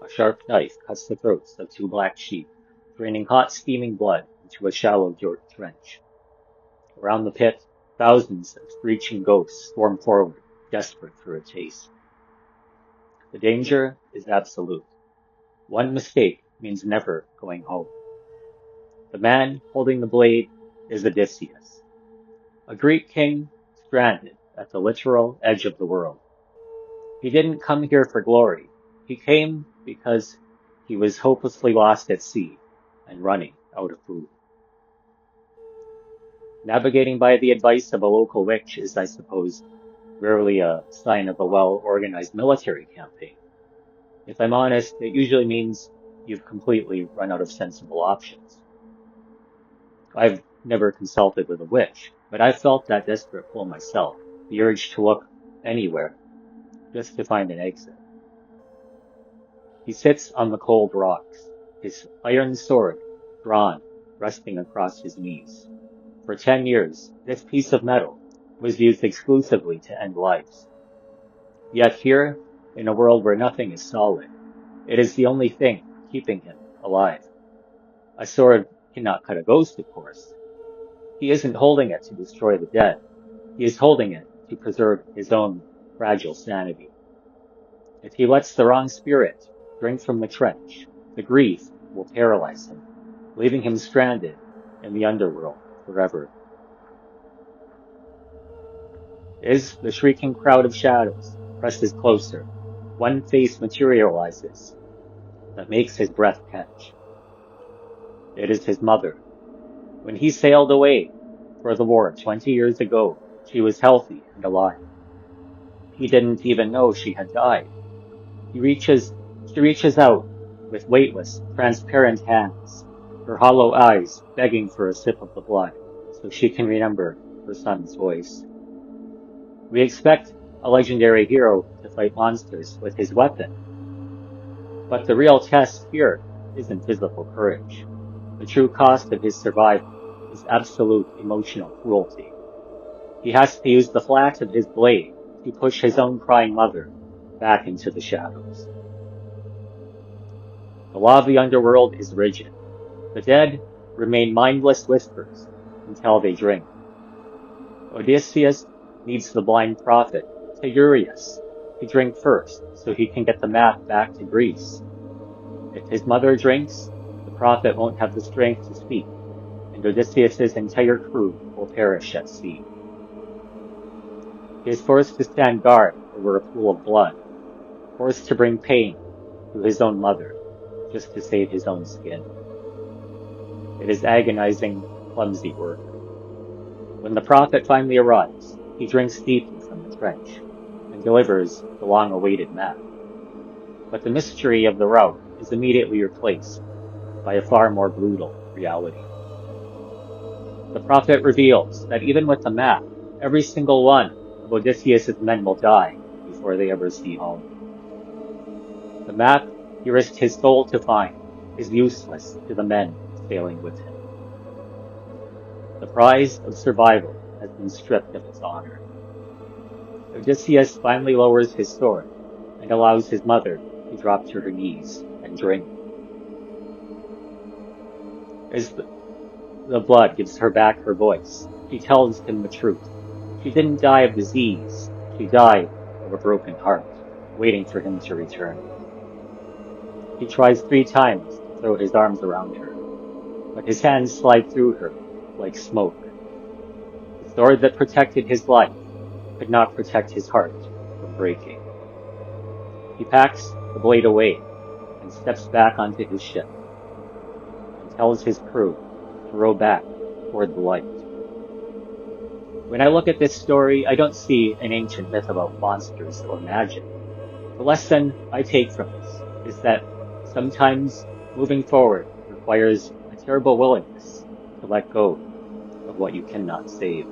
A sharp knife cuts the throats of two black sheep, draining hot, steaming blood into a shallow dirt trench. Around the pit, thousands of screeching ghosts swarm forward, desperate for a taste. The danger is absolute. One mistake means never going home. The man holding the blade is Odysseus, a Greek king stranded at the literal edge of the world. He didn't come here for glory. He came because he was hopelessly lost at sea and running out of food. Navigating by the advice of a local witch is, I suppose, rarely a sign of a well-organized military campaign. If I'm honest, it usually means you've completely run out of sensible options. I've never consulted with a witch, but I've felt that desperate pull myself, the urge to look anywhere, just to find an exit. He sits on the cold rocks, his iron sword drawn, resting across his knees. For 10 years, this piece of metal was used exclusively to end lives. Yet here, in a world where nothing is solid, it is the only thing keeping him alive. A sword cannot cut a ghost, of course. He isn't holding it to destroy the dead. He is holding it to preserve his own fragile sanity. If he lets the wrong spirit drink from the trench, the grief will paralyze him, leaving him stranded in the underworld forever. As the shrieking crowd of shadows presses closer, one face materializes that makes his breath catch. It is his mother. When he sailed away for the war 20 years ago, she was healthy and alive. He didn't even know she had died. She reaches out with weightless, transparent hands, her hollow eyes begging for a sip of the blood so she can remember her son's voice. We expect a legendary hero to fight monsters with his weapon, but the real test here isn't physical courage. The true cost of his survival is absolute emotional cruelty. He has to use the flat of his blade to push his own crying mother back into the shadows. The law of the underworld is rigid. The dead remain mindless whispers until they drink. Odysseus needs the blind prophet, Tiresias, to drink first so he can get the map back to Greece. If his mother drinks, the prophet won't have the strength to speak, and Odysseus's entire crew will perish at sea. He is forced to stand guard over a pool of blood, forced to bring pain to his own mother, just to save his own skin. It is agonizing, clumsy work. When the prophet finally arrives, he drinks deeply from the trench and delivers the long-awaited map. But the mystery of the route is immediately replaced by a far more brutal reality. The prophet reveals that even with the map, every single one of Odysseus' men will die before they ever see home. The map he risked his soul to find is useless to the men sailing with him. The prize of survival has been stripped of its honor. Odysseus finally lowers his sword and allows his mother to drop to her knees and drink. As the blood gives her back her voice, she tells him the truth. She didn't die of disease. She died of a broken heart, waiting for him to return. He tries 3 times to throw his arms around her, but his hands slide through her like smoke. The sword that protected his life could not protect his heart from breaking. He packs the blade away and steps back onto his ship and tells his crew to row back toward the light. When I look at this story, I don't see an ancient myth about monsters or magic. The lesson I take from this is that sometimes moving forward requires a terrible willingness to let go of what you cannot save.